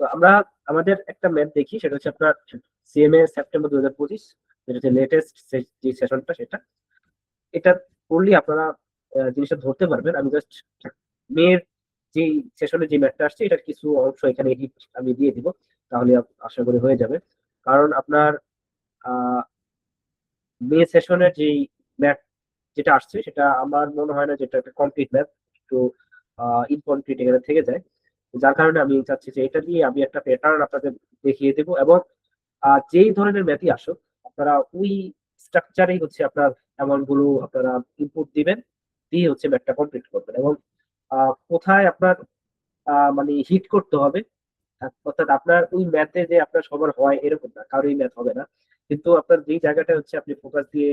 তো আমরা আমাদের একটা ম্যাথ দেখি, সেটা হচ্ছে আপনার সিএমএ সেপ্টেম্বর 2025, যেটা হচ্ছে লেটেস্ট যে সেশনটা, সেটা এটা করলে আপনারা জিনিসটা ধরতে পারবেন। আমি জাস্ট মেয়ের যে সেশনে যে ম্যাথটা আসছে এটার কিছু অংশ এখানে এডিট আমি দিয়ে দিব, তাহলে আশা করি হয়ে যাবে। কারণ আপনার মে সেশনের যে ম্যাথ যেটা আসছে সেটা আমার মনে হয় না যেটা একটা কমপ্লিট ম্যাথ, একটু ইনকমপ্লিট এখানে থেকে যায়। যার কারণে আমি চাচ্ছি যে এটা দিয়ে আমি একটা প্যাটার্ন আপনাদের দেখিয়ে দেবো, এবং যেই ধরনের ম্যাথই আসুক আপনারা ওই স্ট্রাকচারেই হচ্ছে আপনার অ্যামাউন্ট গুলো আপনারা ইনপুট দিবেন, দিয়ে হচ্ছে ম্যাথটা কমপ্লিট করবেন। এবং কোথায় আপনার মানে হিট করতে হবে, অর্থাৎ আপনার ওই ম্যাথে যে আপনার সবার হয় এরকম না, কারোই ম্যাথ হবে না, কিন্তু আপনার যেই জায়গাটা হচ্ছে আপনি ফোকাস দিয়ে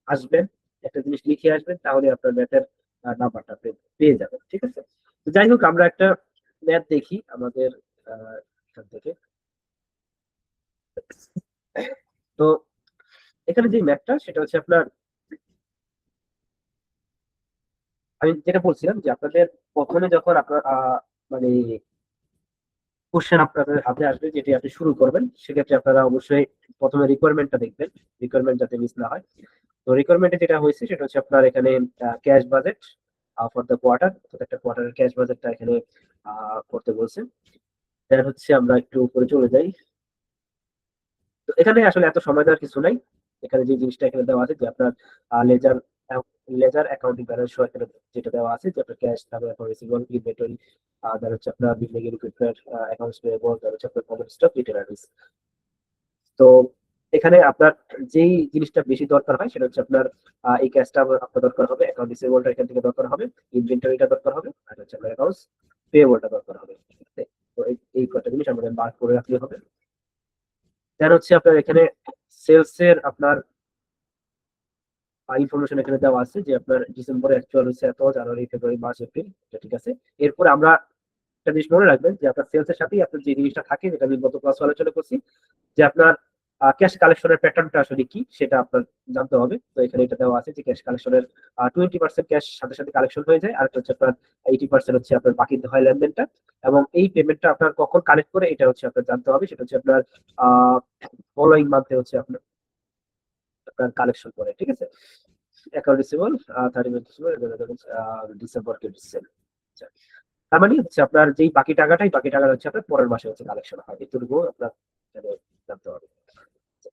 আসবেন, একটা জিনিস লিখে আসবেন, তাহলে আপনার ম্যাথের নাম্বারটা আপনি পেয়ে যাবেন। ঠিক আছে, তো যাই হোক আমরা একটা ম্যাথ দেখি আমাদের এখান থেকে। তো এখানে যে ম্যাথটা সেটা হচ্ছে আপনার, আমি যেটা বলছিলাম যে আপনাদের প্রথমে যখন আপনার মানে কোশ্চেন আপনাদের হাতে আসবে যেটি আপনি শুরু করবেন, সেক্ষেত্রে আপনারা অবশ্যই প্রথমে রিকোয়ারমেন্টটা দেখবেন, রিকোয়ারমেন্ট যাতে মিস না হয়। তো রিকোয়ারমেন্টে যেটা হয়েছে সেটা হচ্ছে আপনার এখানে cash budget for the quarter, একটা কোয়ার্টারের ক্যাশ বাজেটটা এখানে করতে বলছে। দেন হচ্ছে আমরা একটু উপরে চলে যাই। তো এখানে আসলে এত সময় দেওয়ার কিছু নাই, এখানে যে জিনিসটা এখানে দেওয়া আছে যে আপনার ledger ledger accounting balance show এখানে যেটা দেওয়া আছে যে আপনার ক্যাশ, তারপরে আপনার রিসিভেবল, ইনভেন্টরি, তার হচ্ছে আপনার বিল্ডিং ইকুইপমেন্ট, অ্যাকাউন্টস পেয়েবল, তার হচ্ছে আপনার কমন স্টক, রিটেলার্স। তো এখানে আপনার যেই জিনিসটা বেশি দরকার হয় সেটা হচ্ছে আপনার এই ক্যাশটা আপনার দরকার হবে, অ্যাকাউন্ট রিসিভেবলটা এখান থেকে দরকার হবে, ইনভেন্টরিটা দরকার হবে, আর হচ্ছে আপনার অ্যাকাউন্টস পেয়েবলটা দরকার হবে। ঠিক আছে? তো এই কটা জিনিস আমাদের মার্ক করে রাখতে হবে। দেন হচ্ছে আপনার এখানে সেলস এর আপনার ইনফরমেশন এখানে দেওয়া আছে যে আপনার ডিসেম্বরে অ্যাকচুয়াল হচ্ছে এত, জানুয়ারি, ফেব্রুয়ারি, মার্চ, এপ্রিল, এটা ঠিক আছে। এরপর আমরা একটা জিনিস মনে রাখবেন যে আপনার সেলস এর সাথেই আপনার যে জিনিসটা থাকে, যেটা আমি গত ক্লাসে আলোচনা করছি, যে আপনার ক্যাশ কালেকশনের প্যাটার্নটা আসলে কি সেটা আপনার জানতে হবে। তো এখানে এটা দেওয়া আছে যে ক্যাশ কালেকশনের 20% ক্যাশ সাথে সাথে কালেকশন হয়ে যায়, আর হচ্ছে আপনার 80% হচ্ছে আপনার বাকি হয় লেনদেনটা। এবং এই পেমেন্টটা আপনার কখন কালেক্ট করে এটা হচ্ছে আপনার জানতে হবে, সেটা হচ্ছে আপনার ফলোইং মান্থে হচ্ছে আপনার আপনার কালেকশন করে। ঠিক আছে, অ্যাকাউন্ট রিসিভেবল 31 ডিসেম্বর কে ডিসেম্বর। তার মানে হচ্ছে আপনার যেই বাকি টাকাটা হচ্ছে আপনার পরের মাসে হচ্ছে কালেকশন হয়, এটুকু আপনার এখানে জানতে হবে।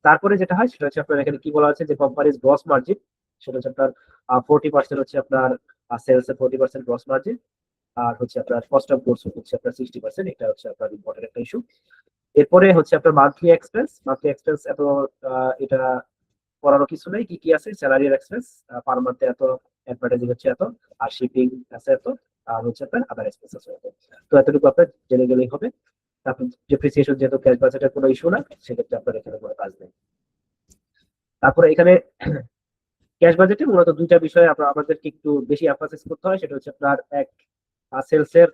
তারপরে যেটা হয় সেটা হচ্ছে আপনার এখানে কি বলা আছে যে কোম্পানির গ্রস মার্জিন, সেটা হচ্ছে আপনার 40% হচ্ছে আপনার সেলস এর 40% গ্রস মার্জিন, আর হচ্ছে আপনার কস্ট অফ গুডস হচ্ছে আপনার 60%, এটা হচ্ছে আপনার ইম্পর্টেন্ট একটা ইস্যু। এরপরে হচ্ছে আপনার মান্থলি এক্সপেন্স এত এটা করারও কিছু নেই, কি কি আছে, স্যালারি আর এক্সপেন্স পার মান্থে এত, অ্যাডভার্টাইজিং হচ্ছে এত, আর শিপিং আছে এত, আর হচ্ছে আপনার আদার এক্সপেন্স আছে এত। তো এতটুকু আপনার জেনে গেলেই হবে। তারপর ডেপ্রিসিয়েশন যেহেতু ক্যাশ বাজেটের কোনো ইস্যু না, সেক্ষেত্রে আপনার এখানে কোনো কাজ নেই। তারপরে এখানে ক্যাশ বাজেটে মূলত দুইটা বিষয়ে আমাদেরকে একটু বেশি এমফাসিস করতে হয়, সেটা হচ্ছে আপনার এক সেলস এর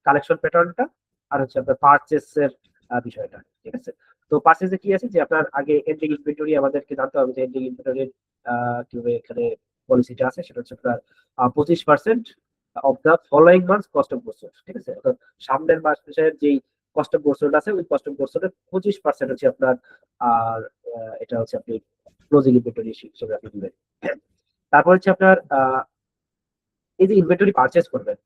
কালেকশন প্যাটার্নটা, আর হচ্ছে আপনার পারচেস এর বিষয়টা। ঠিক আছে, তো পারচেসে কি আছে যে আপনার আগে এন্ডিং ইনভেন্টরি আমাদেরকে জানতে হবে যে এন্ডিং ইনভেন্টরির কিভাবে এখানে পলিসিটা আছে, সেটা হচ্ছে আপনার 25% of the following month cost of goods. ঠিক আছে, অর্থাৎ সামনের মাসের যেই কস্ট অফ গুডস আছে ওই কস্ট অফ গুডস এর 25% হচ্ছে আপনার, আর এটা হচ্ছে আপনি ক্লোজিং ইনভেন্টরি হিসেবে আপনি দিবেন। তারপর হচ্ছে আপনার এই যে ইনভেন্টরি পারচেস করবেন,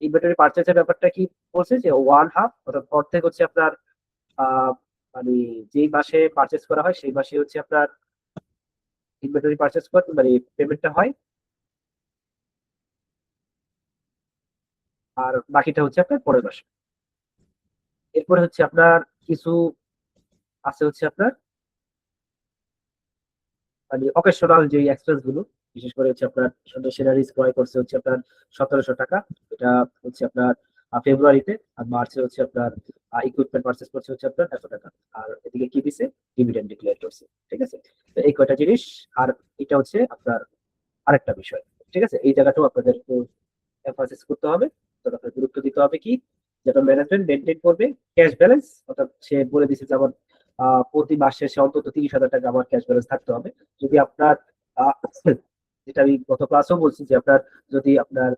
ইনভেন্টরি পারচেসের ব্যাপারটা কি বলছে যে ওয়ান হাফ, অর্থাৎ অর্ধেক হচ্ছে আপনার আহ মানে যেই মাসে পারচেস করা হয় সেই মাসে হচ্ছে আপনার ইনভেন্টরি পারচেস করতে মানে পেমেন্টটা হয়, আর বাকিটা হচ্ছে আপনার পরের মাসে। এরপরে হচ্ছে আপনার কিছু আছে হচ্ছে আপনার মানে অকেশনাল যে এক্সপেন্স গুলো, বিশেষ করে হচ্ছে আপনার মেশিনারিজ ক্রয় করছে হচ্ছে আপনার 1700 টাকা, এটা হচ্ছে আপনার ফেব্রুয়ারিতে, আর মার্চে হচ্ছে আপনার ইকুইপমেন্ট পারচেস করছে হচ্ছে আপনার এত টাকা, আর এদিকে কি দিছে, ডিভিডেন্ড ডিক্লেয়ার করছে। ঠিক আছে, তো এই কয়টা জিনিস, আর এটা হচ্ছে আপনার আরেকটা বিষয়। ঠিক আছে, এই জায়গাটাও আপনাদের একটু এমফাসিস করতে হবে, তো আপনার গুরুত্ব দিতে হবে কি, যেটা ম্যানেজমেন্ট মেনটেন করবে ক্যাশ ব্যালেন্স, অর্থাৎ সে বলে দিছে যেমন প্রতি মাস শেষে অন্তত 30,000 টাকা আমার ক্যাশ ব্যালেন্স থাকতে হবে। যদি আপনার আহ, যেটা আমি গত ক্লাসেও বলছি যে আপনার যদি আপনার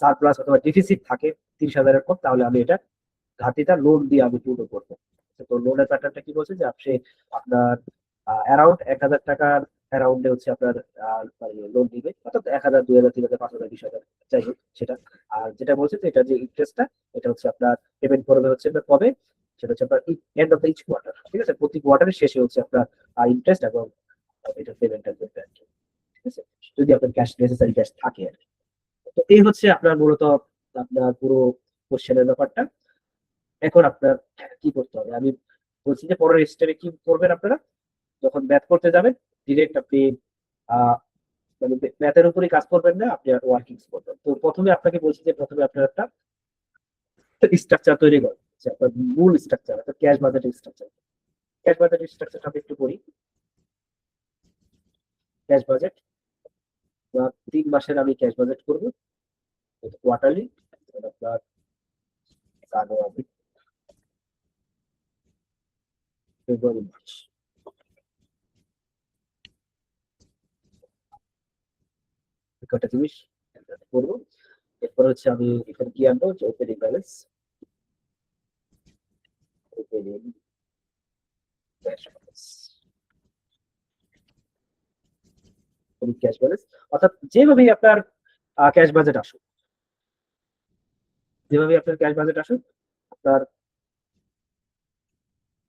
সারপ্লাস অথবা ডিফিসিট থাকে 30,000-এর কম, তাহলে আমি এটা ঘাটতিটা লোন দিয়ে আমি পূরণ করবো। তো লোনের প্যাটার্নটা কি বলছে যে আপনি আপনার অ্যারাউন্ড 1,000 টাকার অ্যারাউন্ডে হচ্ছে আপনার মানে লোন দিবে, অর্থাৎ 1,000, 2,000, 3,000, 5,000, 20,000 যাই হোক সেটা। আর যেটা বলছে যে এটা যে ইন্টারেস্টটা, এটা হচ্ছে আপনার পেমেন্ট করবে হচ্ছে আপনার কবে, সেটা হচ্ছে আপনার end of the each quarter, ঠিক আছে? প্রতি কোয়ার্টারের শেষে হচ্ছে আপনার ইন্টারেস্ট এবং এটা পেমেন্টটা করবে আর কি, ঠিক আছে? যদি আপনার ক্যাশ নেসেসারি ক্যাশ থাকে আর কি। তো এই হচ্ছে আপনার মূলত আপনার পুরো কোশ্চেনের ব্যাপারটা। এখন আপনার কি করতে হবে আমি বলছি যে পরের স্টেপে কি করবেন আপনারা, যখন ম্যাথ করতে যাবেন ডিরেক্ট আপনি আহ মানে ম্যাথের উপরই কাজ করবেন না, আপনি ওয়ার্কিং করবেন। তো প্রথমে আপনাকে বলছি যে প্রথমে আপনার একটা স্ট্রাকচার তৈরি করেন, যে আপনার মূল স্ট্রাকচার অর্থাৎ cash budget structure. Cash budget স্ট্রাকচারটা আমি একটু করি। ক্যাশ বাজেট 3 মাসের আমি ক্যাশ বাজেট করবো কোয়ার্টারলি। আপনার জানুয়ারি, ফেব্রুয়ারি, মার্চ, কটা জিনিস করবো। এরপর হচ্ছে আমি এখানে কি আনবো, যে opening balance, opening cash balance, cash balance, অর্থাৎ যেভাবেই আপনার ক্যাশ বাজেট আসুক, যেভাবে আপনার ক্যাশ বাজেট আসুক আপনার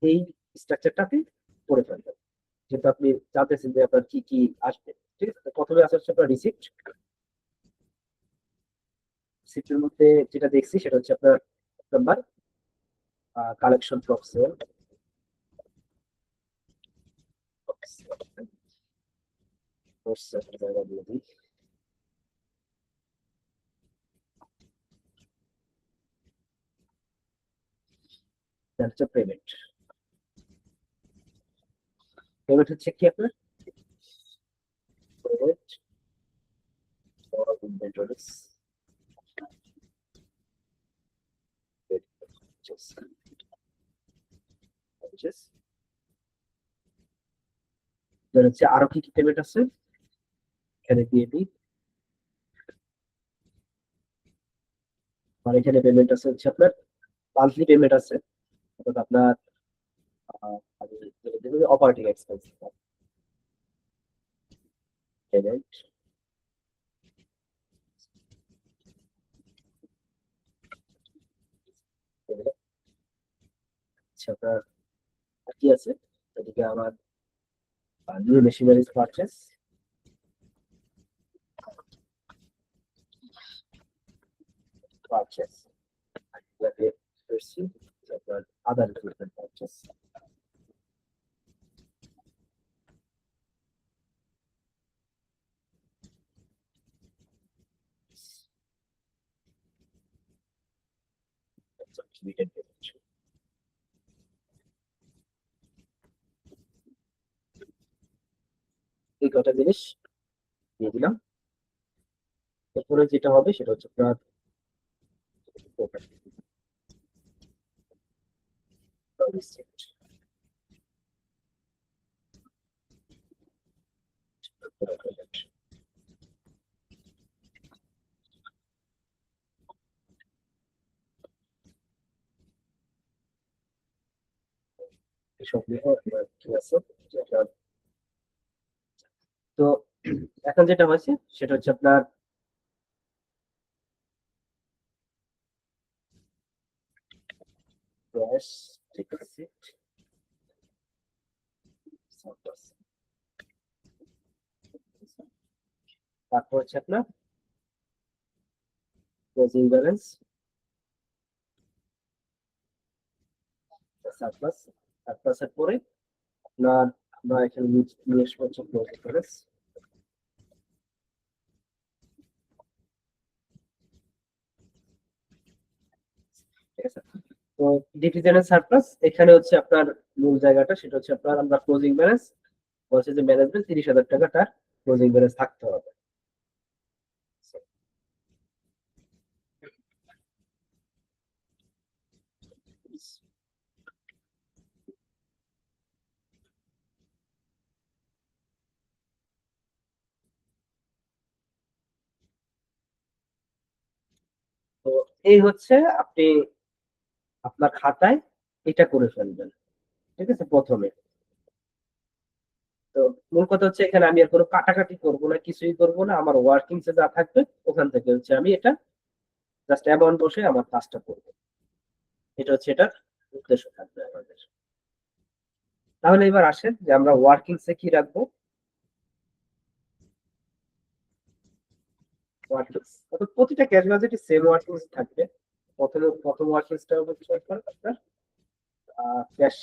এই স্ট্রাকচারটাতে করে ফেলবেন, যেহেতু আপনি জানতেছেন যে আপনার কি কি আসবে। ঠিক আছে, তো প্রথমে আসে হচ্ছে আপনার রিসিপ্ট। রিসিপ্টের মধ্যে যেটা দেখছি সেটা হচ্ছে আপনার নাম্বার, কালেকশন ফ্রম সেল, জায়গা দিয়ে দিই, দেন হচ্ছে পেমেন্ট। পেমেন্ট হচ্ছে কি আপনার পেমেন্ট ফর ইনভেন্টরিজ, দেন হচ্ছে আরো কি কি পেমেন্ট আছে এখানে দিয়ে দিই। আর এখানে পেমেন্ট আছে হচ্ছে আপনার মান্থলি পেমেন্ট আছে, অর্থাৎ আপনার অপারেটিং এক্সপেন্স পেমেন্ট, আচ্ছা আপনার আর কি আছে এদিকে আমার নিউ মেশিনারিজ পারচেস, পারচেস আপনার আদার ইকুইপমেন্ট পারচেস। এই কটা জিনিস দিয়ে দিলাম। এরপরে যেটা হবে সেটা হচ্ছে আপনার receipt। এসব নিয়ে আপনার কি আছে যে আপনার, তো এখন যেটা হয়েছে সেটা হচ্ছে আপনার ক্যাশ রিসিট, তারপর হচ্ছে আপনার ক্লোজিং ব্যালেন্স, সারপ্লাস। সারপ্লাসের পরে আপনার আমরা এখানে নিয়ে আসবো হচ্ছে ক্লোজিং ব্যালেন্স, ঠিক আছে? তো ডিভিডেন্ড সারপ্লাস এখানে হচ্ছে আপনার মূল জায়গাটা, সেটা হচ্ছে আপনার আমরা ক্লোজিং ব্যালেন্স বলছে যে ম্যানেজমেন্ট 30,000 টাকা তার ক্লোজিং ব্যালেন্স থাকতে হবে। তো এই হচ্ছে আপনি আপনার খাতায় এটা করে ফেলবেন, ঠিক আছে? প্রথমে তো মূল কথা হচ্ছে এখানে আমি আর কোনো কাটাকাটি করব না, কিছুই করব না। আমার ওয়ার্কিংসে যা থাকবে ওখান থেকে হচ্ছে আমি এটা জাস্ট অ্যামাউন্ট বসে আমার কাজটা করব। এটা হচ্ছে এটার উদ্দেশ্য থাকবে আমাদের। তাহলে এবার আসেন যে আমরা ওয়ার্কিংসে কি রাখবো। ওয়ার্কিংস অর্থাৎ প্রতিটা ক্যাশ বাজেটে সেম ওয়ার্কিংস থাকবে। প্রথম ওয়ার্কিংসটা হচ্ছে আপনার ক্যাশ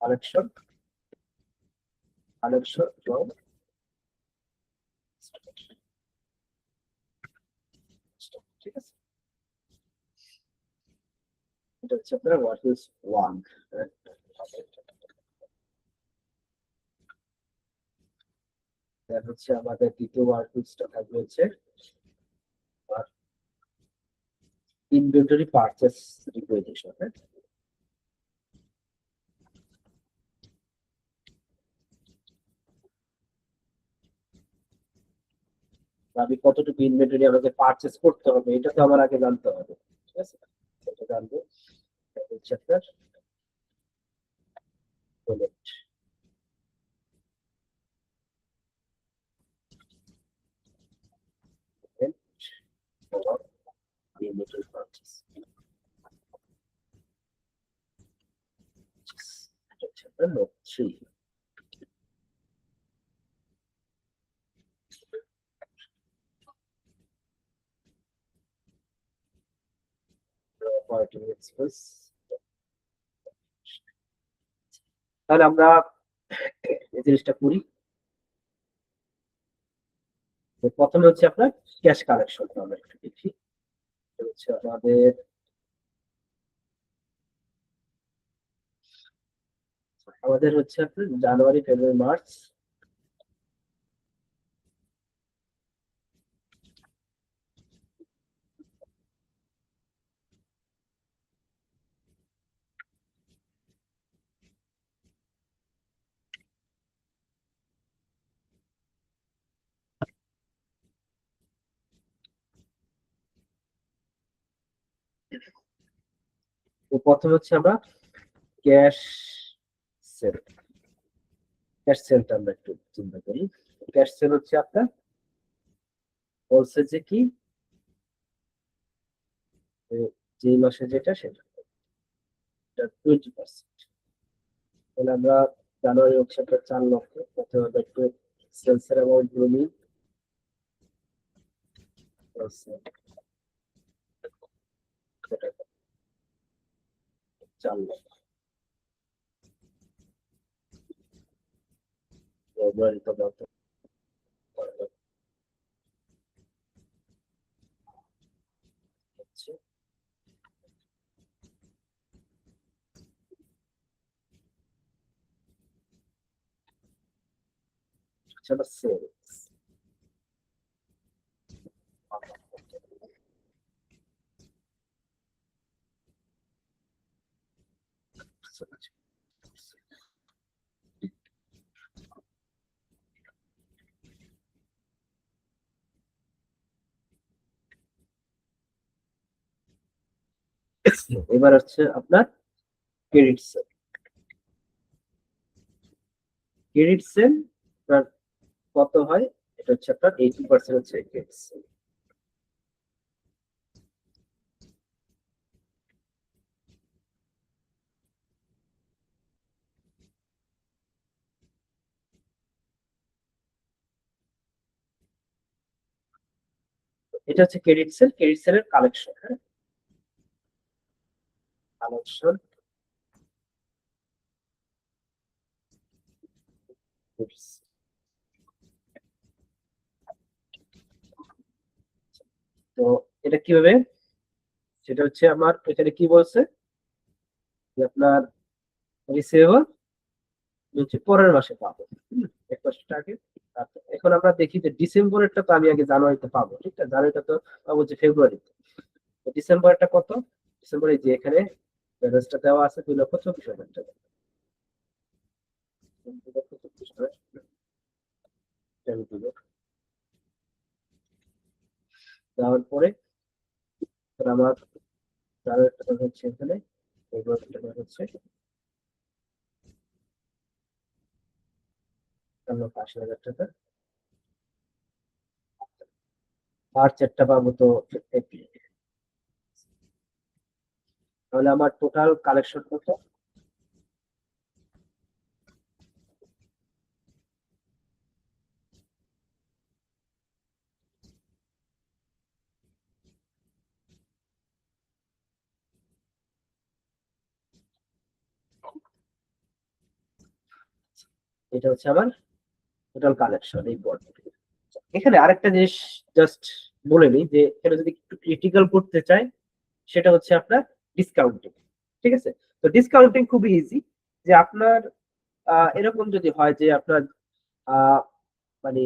কালেকশন কালেকশন ঠিক আছে। এটা হচ্ছে আপনার ওয়ার্কিংস ওয়ান। হচ্ছে আমাদের দ্বিতীয় ওয়ার্কিংসটা থাকবে হচ্ছে ইনভেন্টরি পারচেস রিকুইজিশন। আমি কতটুকু ইনভেন্টরি আমাকে পারচেস করতে হবে এটা তো আমার আগে জানতে হবে, ঠিক আছে? এটা জানবো। এটা হচ্ছে আপনার bullet, for inventory purchase. এটা হচ্ছে আপনার নোট 3। Operating expense. তাহলে আমরা এই জিনিসটা করি। তো প্রথমে হচ্ছে আপনার ক্যাশ কালেকশন আমরা একটু দেখি। এটা হচ্ছে আমাদের হচ্ছে আপনার জানুয়ারি ফেব্রুয়ারি মার্চ। তো প্রথমে হচ্ছে আমরা ক্যাশ সেল। ক্যাশ সেলটা আমরা একটু চিন্তা করি। ক্যাশ সেল হচ্ছে আপনার বলছে যে কি যে মাসে যেটা সেটা 20%। তাহলে আমরা জানুয়ারি হচ্ছে আপনার 4 লক্ষ। প্রথমে আমরা একটু সেলস এর অ্যামাউন্ট গুলো নিই। 4 লক্ষ ফেব্রুয়ারি তো বলতে হচ্ছে আবার সেলস। এবার হচ্ছে আপনার ক্রেডিট সেল। ক্রেডিট সেল কত হয়? এটা হচ্ছে আপনার 80% হচ্ছে ক্রেডিট সেল। এটা হচ্ছে ক্রেডিট সেল। ক্রেডিট সেলের কালেকশন। হ্যাঁ, কালেকশন তো এটা কিভাবে? সেটা হচ্ছে আমার এখানে কি বলছে যে আপনার রিসিভেবল হচ্ছে পরের মাসে পাবো। 1 মাস আগে। আচ্ছা, এখন আমরা দেখি যে ডিসেম্বরেরটা তো আমি আগে জানুয়ারিতে পাবো, ঠিক আছে? জানুয়ারিটা তো পাবো যে ফেব্রুয়ারিতে। তো ডিসেম্বরটা কত? ডিসেম্বরে যে এখানে ব্যালেন্সটা দেওয়া আছে 2,24,000 টাকা। 2,24,000 আমি দিব। দেওয়ার পরে আমার জানুয়ারিটা হচ্ছে এখানে হচ্ছে 80,000 টাকা। মার্চ একটা পাবো তো এপ্রিল। তাহলে আমার টোটাল কালেকশন কত? এটা হচ্ছে আমার টোটাল কালেকশন এই পর্ব। এখানে আরেকটা জিনিস জাস্ট বলে নিই, যে এখানে যদি একটু ক্রিটিক্যাল করতে চাই সেটা হচ্ছে আপনার ডিসকাউন্টিং। ঠিক আছে? তো ডিসকাউন্টিং খুবই ইজি। যে আপনার এরকম যদি হয় যে আপনার আহ, মানে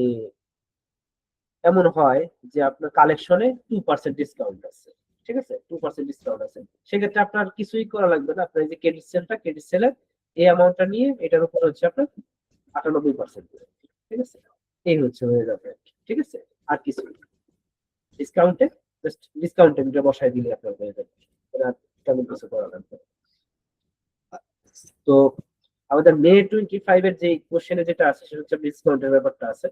এমন হয় যে আপনার কালেকশনে 2% ডিসকাউন্ট আছে। ঠিক আছে? 2% ডিসকাউন্ট আছে। সেক্ষেত্রে আপনার কিছুই করা লাগবে না। আপনার এই যে ক্রেডিট সেলের এই অ্যামাউন্টটা নিয়ে এটার উপর হচ্ছে আপনার 98%। ঠিক আছে? এই হচ্ছে হয়ে যাবে। ঠিক আছে? আর কিছু ডিসকাউন্টে জাস্ট ডিসকাউন্টে দুটো বসায় দিলে আপনার হয়ে যাবে। এটা তেমন কিছু করা লাগবে না। তো আমাদের মে 25 এর যে কোশ্চেনে যেটা আছে সেটা হচ্ছে ডিসকাউন্টের ব্যাপারটা আছে।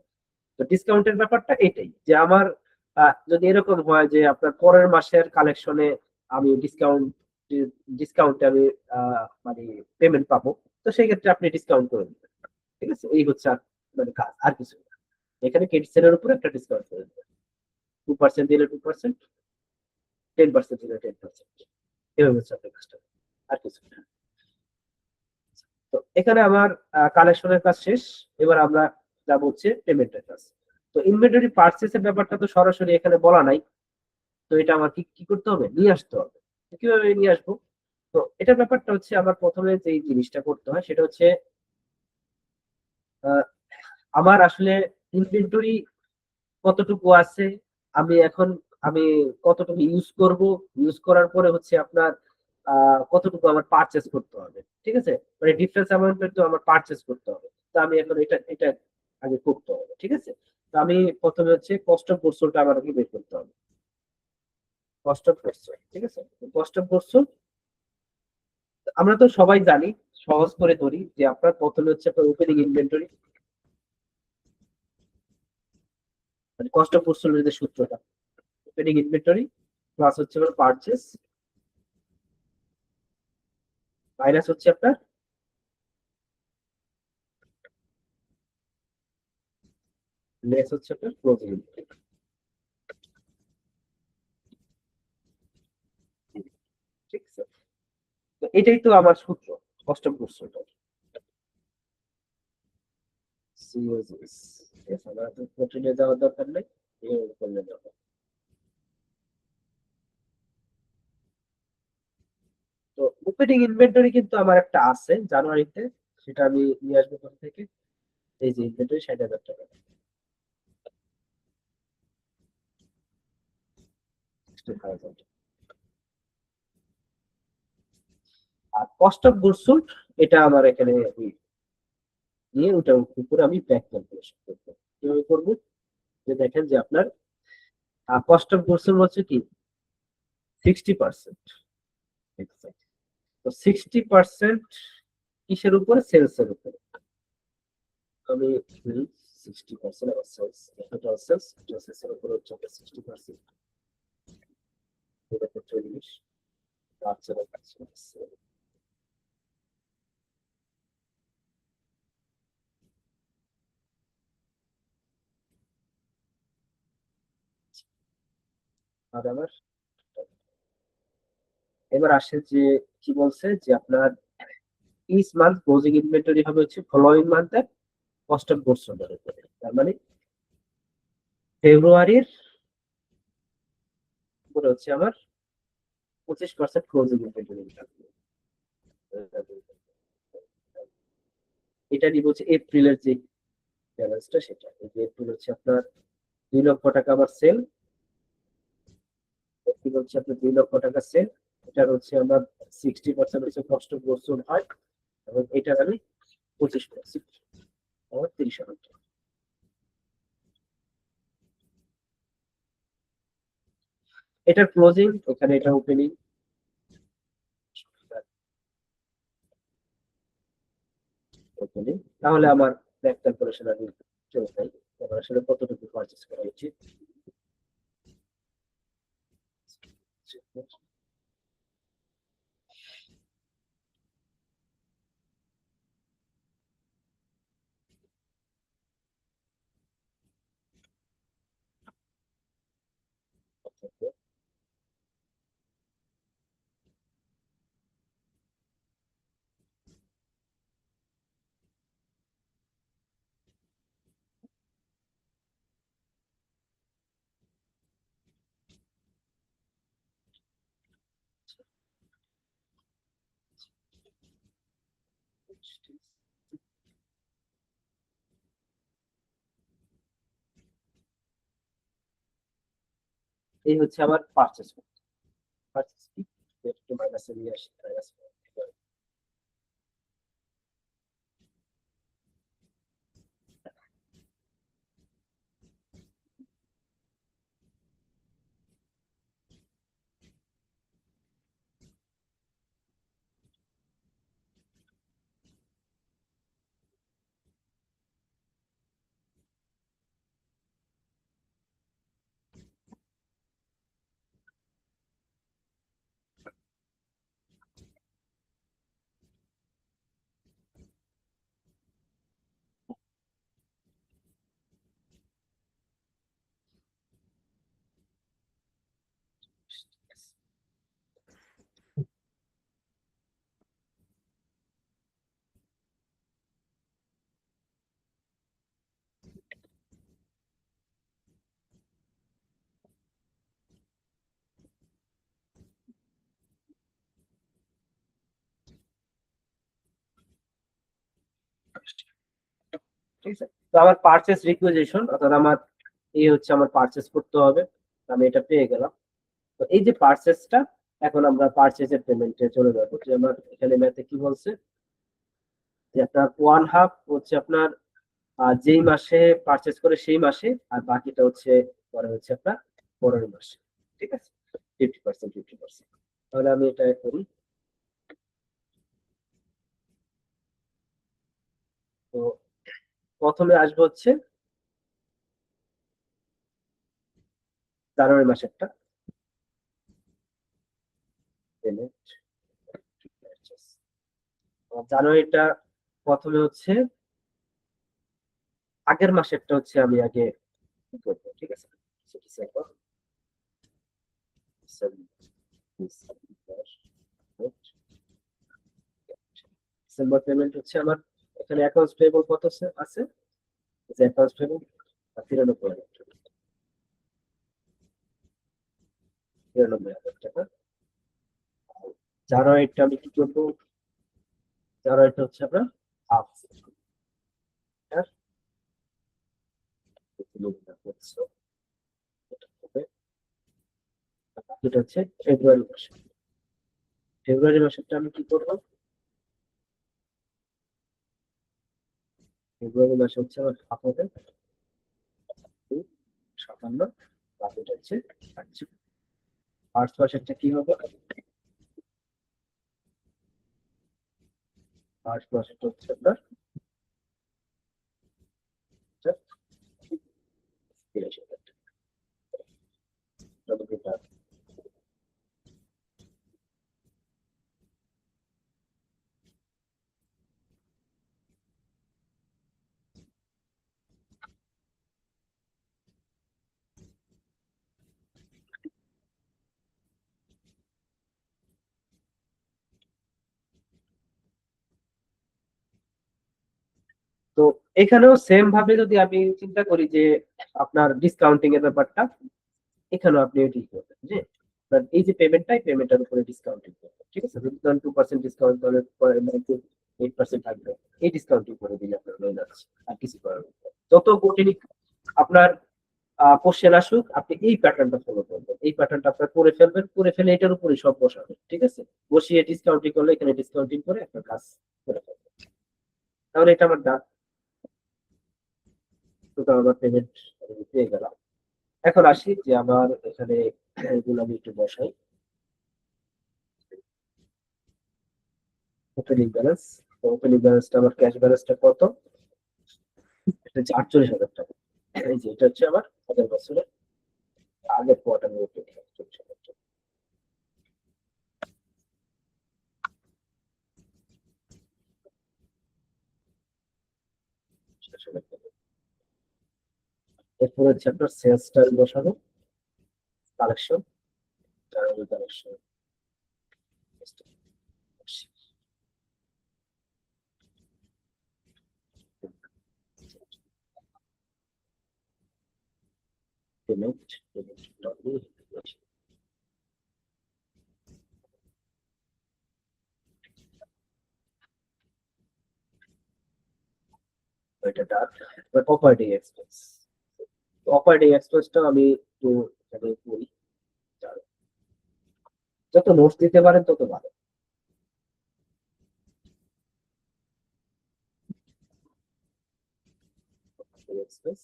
তো ডিসকাউন্টের ব্যাপারটা এটাই, যে আমার যদি এরকম হয় যে আপনার পরের মাসের কালেকশনে আমি ডিসকাউন্টে আমি মানে পেমেন্ট পাবো, তো সেই ক্ষেত্রে আপনি ডিসকাউন্ট করে দিবেন। ঠিক আছে? এই হচ্ছে মানে কাজ, আর কিছু না। এখানে ক্রেডিট সেলের উপরে একটা ডিসকাউন্ট করে দিবেন। 2% দিলে 2%, 10% দিলে 10%। এভাবে হচ্ছে আপনার কাজটা, আর কিছু না। তো এখানে আমার কালেকশনের কাজ শেষ। এবার আমরা যাব হচ্ছে পেমেন্টের কাজ। তো ইনভেন্টরি পার্চেসের ব্যাপারটা তো সরাসরি এখানে বলা নাই। তো এটা আমার কি কি করতে হবে? নিয়ে আসতে হবে। তো কিভাবে নিয়ে আসবো? তো এটার ব্যাপারটা হচ্ছে আমার প্রথমে যে জিনিসটা করতে হয় সেটা হচ্ছে আহ, আমার আসলে ইনভেন্টরি কতটুকু আছে, আমি এখন আমি কতটুকু ইউজ করব, ইউজ করার পরে হচ্ছে আপনার কতটুকু আমার পারচেস করতে হবে। ঠিক আছে? মানে ডিফারেন্স অ্যামাউন্টের তো আমার পারচেস করতে হবে। তো আমি এখন এটা এটা আগে করতে হবে। ঠিক আছে? তো আমি প্রথমে হচ্ছে কস্ট অফ গুডসটা আমার আগে বের করতে হবে। Cost of goods. ঠিক আছে? কস্ট অফ গুডস আমরা তো সবাই জানি, সহজ করে ধরি যে আপনার প্রথমে হচ্ছে আপনার ওপেনিং ইনভেন্টরি, মানে কস্ট অফ গুডস যে সূত্রটা, ওপেনিং ইনভেন্টরি প্লাস হচ্ছে আপনার পারচেস মাইনাস হচ্ছে আপনার লেস হচ্ছে আপনার ক্লোজিং ইনভেন্টরি। ঠিক আছে? তো এটাই তো আমার সূত্র, cost of goods sold. COGS. ঠিক আছে? আমার তো প্রোটিনে যাওয়ার দরকার নেই, এভাবে করলে যাবে। তো ওপেনিং ইনভেন্টরি কিন্তু আমার একটা আছে জানুয়ারিতে, সেটা আমি নিয়ে আসবো কোথা থেকে? এই যে ইনভেন্টরি 60,000 টাকা। 60,000। আর কস্ট অফ গুডস সোল্ড এটা আমার এখানে নিয়ে ওটার উপরে আমি ব্যাক ক্যালকুলেশন করবো। কিভাবে করবো? যে দেখেন যে আপনার কস্ট অফ গুডস হচ্ছে কি 60%। তো 60% কিসের উপরে? সেলস এর উপরে। আমি 60% আমার সেলস, টোটাল সেলস, সেলস এর উপরে হচ্ছে 60%। এটা 40 বাচ্চারা কাছে আর আমার এবার আসে যে কি বলছে যে আপনার ইচ মান্থ ক্লোজিং ইনভেন্টরি হবে হচ্ছে ফলোইং মান্থের কস্ট অফ গুডস সোল্ড এর উপরে। তার মানে ফেব্রুয়ারির উপরে হচ্ছে আমার 25% ক্লোজিং ইনভেন্টরি থাকবে। এটা নিব হচ্ছে এপ্রিলের যে ব্যালেন্সটা, সেটা এই যে এপ্রিল হচ্ছে আপনার 2 লক্ষ টাকা আমার সেল। এপ্রিল হচ্ছে আপনার 2 লক্ষ টাকা সেল। এটার হচ্ছে আমার 60% হচ্ছে কস্ট অফ গুডস সোল্ড হয়, এবং এটার আমি 25%, আমার 30,000 টাকা। এটার ক্লোজিং, এখানে এটা ওপেনিং তাহলে আমার ব্যাক ক্যালকুলেশন আমি চলে যাই, আমার আসলে কতটুকু পারচেস করা উচিত। এই হচ্ছে আমার পারচেস, পারচেস কি একটু মাইনাসে নিয়ে আসি, মাইনাস ঠিক আছে। তো আমার পারচেস রিকুইজিশন অর্থাৎ আমার এই হচ্ছে আমার পারচেস করতে হবে, আমি এটা পেয়ে গেলাম। তো এই যে পারচেসটা, এখন আমরা পারচেজের পেমেন্টে চলে যাবো, যে আমার এখানে ম্যাথে কি বলছে যে আপনার ওয়ান হাফ হচ্ছে আপনার যেই মাসে পারচেস করে সেই মাসে, আর বাকিটা হচ্ছে পরে হচ্ছে আপনার পরের মাসে। ঠিক আছে, 50%, 50%। তাহলে আমি এটা করি। তো প্রথমে আসবো হচ্ছে জানুয়ারি মাসেরটা পেমেন্ট। জানুয়ারিটা প্রথমে হচ্ছে আগের মাসেরটা হচ্ছে আমি আগে কি করবো, ঠিক আছে। ডিসেম্বর, ডিসেম্বর পেমেন্ট হচ্ছে আমার এখানে অ্যাকাউন্টস পেয়েবল কত আছে, যে অ্যাকাউন্টস পেয়েবল 93,000, 93,000 টাকা। জানুয়ারিটা আমি কি করবো, জানুয়ারিটা হচ্ছে আপনার হাফ, এটা হচ্ছে ফেব্রুয়ারি মাসে। ফেব্রুয়ারি মাসেরটা আমি কি করবো, ফেব্রুয়ারি মাসে হচ্ছে আমার হাফ হবে 57, বাকিটা হচ্ছে 60। মার্চ মাসেরটা কি হবে, মার্চ মাসেরটা হচ্ছে আপনার 83,000 টাকা। তো এখানেও সেম ভাবে যদি আমি চিন্তা করি যে আপনার ডিসকাউন্টিং এর ব্যাপারটা, এখানেও আপনি এটি করবেন যে আপনার এই যে পেমেন্টটাই পেমেন্টের উপরে ডিসকাউন্টিং করবেন, ঠিক আছে। যদি ধরেন 2% ডিসকাউন্ট, তাহলে 8% থাকবে, এই ডিসকাউন্টিং করে দিলে আপনার হয়ে যাচ্ছে, আর কিছু করার নেই। যত কঠিন আপনার কোশ্চেন আসুক, আপনি এই প্যাটার্নটা ফলো করবেন, এই প্যাটার্নটা আপনার করে ফেলবেন, করে ফেলে এটার উপরে সব বসাবেন, ঠিক আছে। বসিয়ে ডিসকাউন্টিং করলে এখানে ডিসকাউন্টিং করে আপনার কাজ করে ফেলবেন। তাহলে এটা আমার ডান, টোটাল আমার পেমেন্ট পেয়ে গেলাম। এখন আসি যে আমার এখানে এগুলো আমি একটু বসাই, ওপেনিং ব্যালেন্স ওপেনিং ব্যালেন্সটা আমার ক্যাশ ব্যালেন্সটা কত? এটা হচ্ছে 48,000 টাকা। এই যে এটা হচ্ছে আমার আগের বছরের আগের কোয়ার্টারের ওপেনিং 48,000 টাকা। এরপর হচ্ছে আপনার সেলস টাইম বসানো, কালেকশন, কালেকশন, পেমেন্ট, এটা ডান। অপারেটিং এক্সপেন্স, অপারেটিং এক্সপেন্সটা আমি একটু এখানে বলি, যত নোটস দিতে পারেন তত ভালো। এক্সপেন্স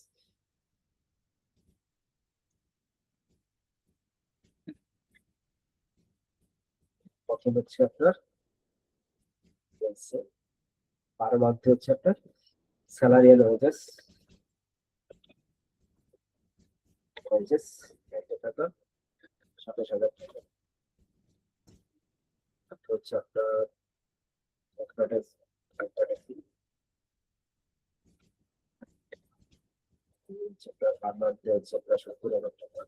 প্রথম হচ্ছে আপনার পার মান্থে হচ্ছে আপনার স্যালারি এন্ড ওয়েজেস, ওয়েজেস 1,000 টাকা, 27,000 টাকা। তারপর হচ্ছে আপনার অ্যাডভার্টাইজ, হচ্ছে আপনার পার মান্থে হচ্ছে আপনার 70,000 টাকা।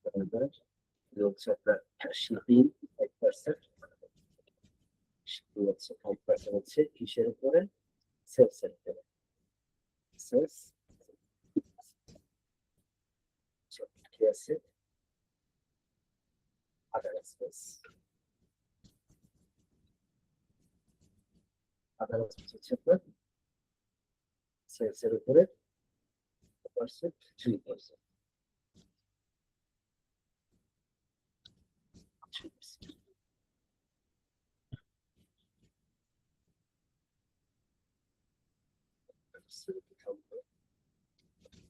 তারপর হচ্ছে আপনার শিপিং 5%, শিপিং হচ্ছে 5% হচ্ছে কিসের উপরে? সেলস এর উপরে। সেলস কি আছে? আদার এক্সপেন্স, আদার এক্সপেন্স হচ্ছে আপনার সেলস এর উপরে 3%।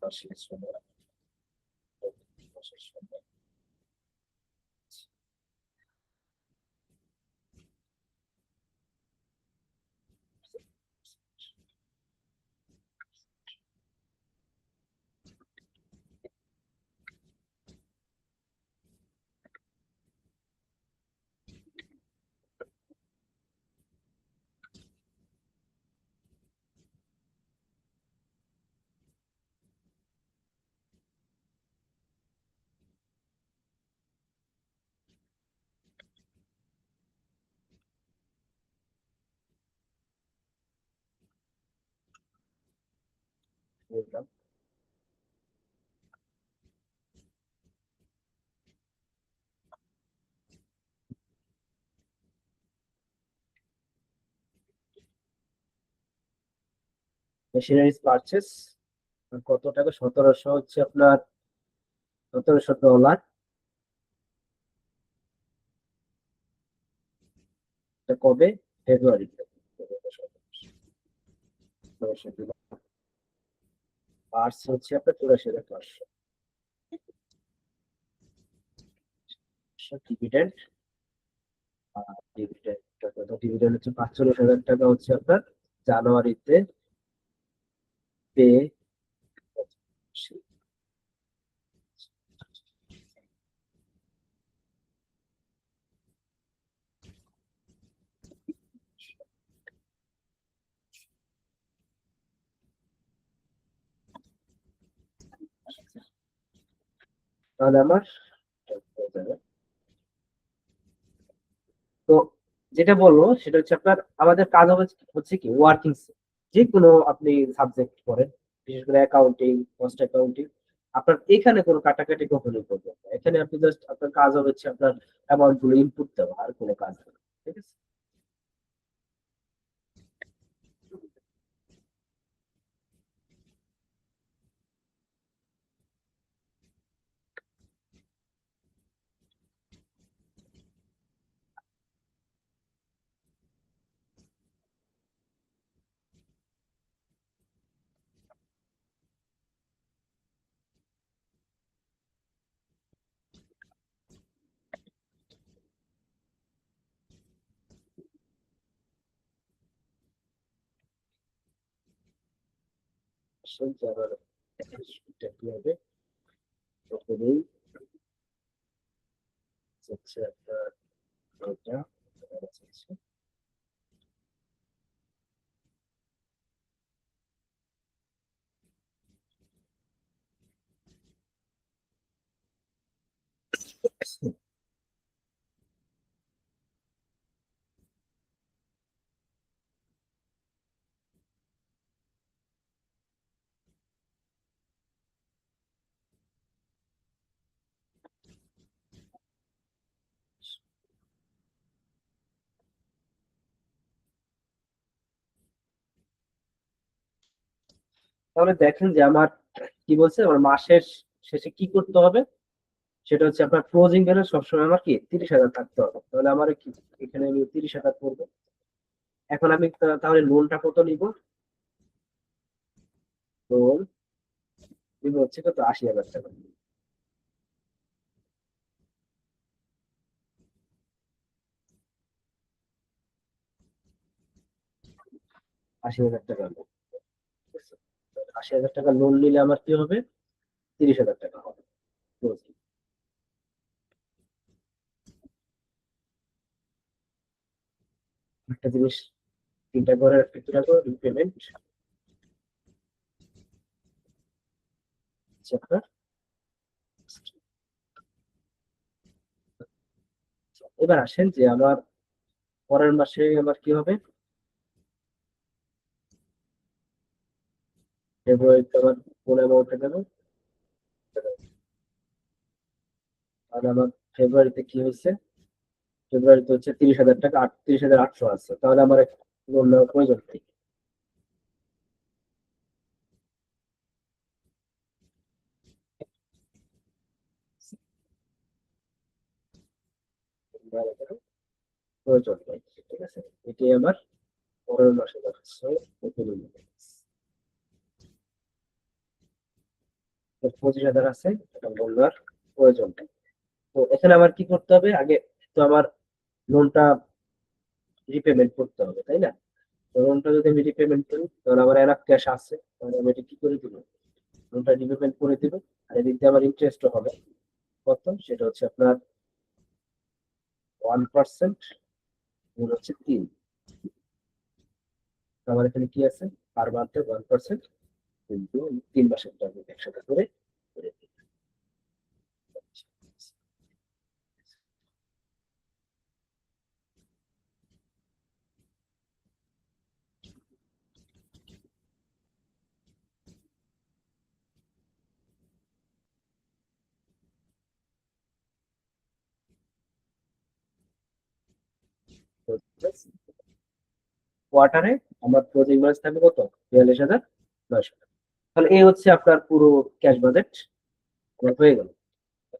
বার্ষিক সময়, মাসের সময়, বললাম। মেশিনারিজ পারচেস কত টাকা? 1700 হচ্ছে আপনার, $1700। এটা কবে? ফেব্রুয়ারিতে। পার্টস হচ্ছে আপনার 84,500। ডিভিডেন্ড, ডিভিডেন্ড ডিভিডেন্ড হচ্ছে 45,000 টাকা হচ্ছে আপনার জানুয়ারিতে পে। তাহলে আমার হয়ে যাবে। তো যেটা বলবো সেটা হচ্ছে আপনার আমাদের কাজ হবে হচ্ছে কি ওয়ার্কিং, যে কোনো আপনি সাবজেক্ট পড়েন, বিশেষ করে অ্যাকাউন্টিং, কস্ট অ্যাকাউন্টিং, আপনার এখানে কোনো কাটাকাটি কখনোই করবেন না। এখানে আপনি জাস্ট আপনার কাজ হবে হচ্ছে আপনার অ্যামাউন্ট গুলো ইনপুট দেওয়া, আর কোনো কাজ না। ঠিক আছে। আবার এটা কি হবে প্রথমেই হচ্ছে আপনার এটা তাহলে দেখেন যে আমার কি বলছে আমার মাসের শেষে কি করতে হবে, সেটা হচ্ছে আপনার ক্লোজিং ব্যালেন্স সবসময় আমার কি 30,000 থাকতে হবে। তাহলে আমার কি এখানে আমি 30,000 করবো। এখন আমি তাহলে লোনটা কত নিব, লোন নিব হচ্ছে কত 80,000 টাকা। 80,000 টাকা লোন, 80,000 টাকা লোন নিলে আমার কি হবে 30,000 টাকা হবে closing। একটা জিনিস চিন্তা করে চিন্তা করো রিপেমেন্ট আপনার, এবার আসেন যে আমার পরের মাসে আমার কি হবে, ফেব্রুয়ারিতে আমার কোন অ্যামাউন্টে দেবো। আর আমার ফেব্রুয়ারিতে কি হয়েছে, ফেব্রুয়ারিতে হচ্ছে 30,000 টাকা, 30,800 আছে। তাহলে আমার লোন নেওয়ার প্রয়োজন নেই। প্রয়োজন নেই, ঠিক আছে। এটি আমার পরের মাসে যাচ্ছে 25,000 আছে, এটা লোন নেওয়ার প্রয়োজন নেই। তো এখানে আমার কি করতে হবে, আগে তো আমার লোনটা রিপেমেন্ট করতে হবে, তাই না? তো লোনটা যদি আমি রিপেমেন্ট করি তাহলে আমার এনাফ ক্যাশ আছে, তাহলে আমি এটা কি করে দিব, লোনটা রিপেমেন্ট করে দিব। আর এদিক দিয়ে আমার ইন্টারেস্ট হবে কত, সেটা হচ্ছে আপনার 1%, হচ্ছে 3। আমার এখানে কি আছে, পার মান্থে 1%, কিন্তু 3 মাসের টাকা একসাথে করে করে দিই। কোয়ার্টারে আমার ক্লোজিং ব্যালেন্স থাকবে কত, 42,900 টাকা। তাহলে এই হচ্ছে আপনার পুরো ক্যাশ বাজেট হয়ে গেল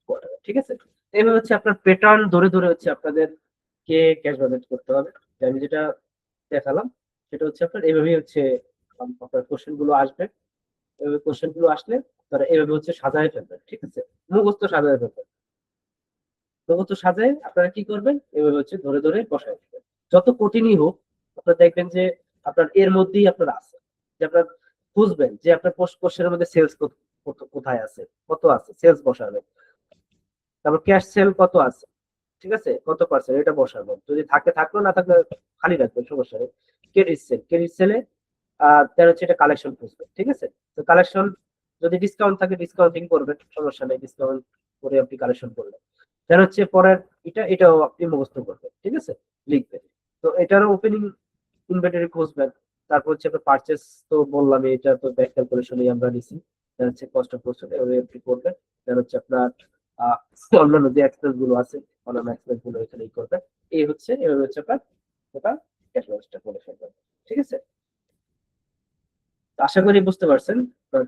কোয়ার্টারে, ঠিক আছে। এইভাবে হচ্ছে আপনার প্যাটার্ন ধরে ধরে হচ্ছে আপনাদের কে ক্যাশ বাজেট করতে হবে। যে আমি যেটা দেখালাম সেটা হচ্ছে আপনার এইভাবেই হচ্ছে আপনার কোশ্চেন গুলো আসবে। এভাবে কোশ্চেন গুলো আসলে তারা এভাবে হচ্ছে সাজায় ফেলবেন, ঠিক আছে। মুখস্থ সাজায় ফেলবেন, মুখস্থ সাজায় আপনারা কি করবেন, এভাবে হচ্ছে ধরে ধরে বসায় দিবেন। যত কঠিনই হোক আপনারা দেখবেন যে আপনার এর মধ্যেই আপনার আছে, যে আপনার বুঝবেন যে আপনার কোশ্চেনের মধ্যে সেলস কোথায় আছে, কত আছে সেলস বসাবেন। তারপর ক্যাশ সেল কত আছে, ঠিক আছে, কত পার্সেন্ট এটা বসাবো, যদি থাকে থাকলো, না থাকলে খালি রাখবেন, সমস্যা নেই। ক্রেডিট সেলে তার হচ্ছে এটা কালেকশন খুঁজবে, ঠিক আছে। তো কালেকশন যদি ডিসকাউন্ট থাকে ডিসকাউন্টিং করবেন, সমস্যা নেই, ডিসকাউন্ট করে আপনি কালেকশন করলেন। তার হচ্ছে পরের এটাও আপনি মুখস্থ করবেন, ঠিক আছে, লিখবেন। তো এটারও ওপেনিং ইনভেন্টরি খুঁজবেন। তারপর হচ্ছে আপনার পারচেস, তো বললাম এটা তো ব্যাক ক্যালকুলেশনই আমরা নিছি। তার হচ্ছে কস্ট অফ গুডস এভাবে আপনি করবেন। তার হচ্ছে আপনার আহ অন্যান্য যে এক্সপেন্স গুলো আছে, অন্যান্য এক্সপেন্স গুলো এখানেই করবেন। এই হচ্ছে এভাবে হচ্ছে আপনার টোটাল ক্যাশ ব্যালেন্সটা করে ফেলবেন, ঠিক আছে। তো আশা করি বুঝতে পারছেন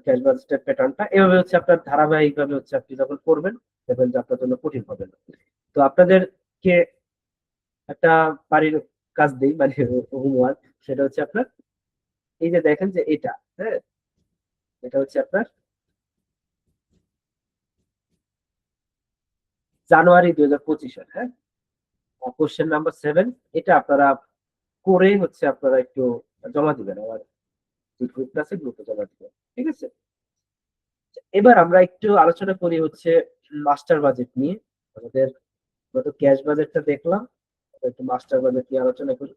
ক্যাশ বাজেটের প্যাটার্নটা। এভাবে হচ্ছে আপনার ধারাবাহিক ভাবে হচ্ছে আপনি যখন করবেন দেখবেন যে আপনার জন্য কঠিন হবে না। তো আপনাদেরকে একটা বাড়ির কাজ দিই, মানে হোমওয়ার্ক, সেটা হচ্ছে আপনার এই যে দেখেন যে এটা, হ্যাঁ, এটা হচ্ছে আপনার জানুয়ারি 2025-এর, হ্যাঁ, কোশ্চেন নাম্বার 7। এটা আপনারা করে হচ্ছে আপনারা একটু জমা দিবেন আমার যে গ্রুপটা আছে গ্রুপে জমা দিবেন। ঠিক আছে? এবার আমরা একটু আলোচনা করি হচ্ছে মাস্টার বাজেট নিয়ে। আমাদের গত ক্যাশ বাজেটটা দেখলাম, এবার একটু মাস্টার বাজেট নিয়ে আলোচনা করি।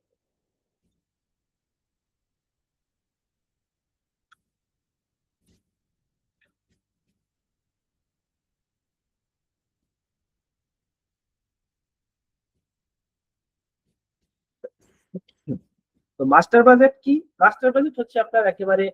তো মাস্টার বাজেট কি? মাস্টার বাজেট হচ্ছে আপনার একেবারে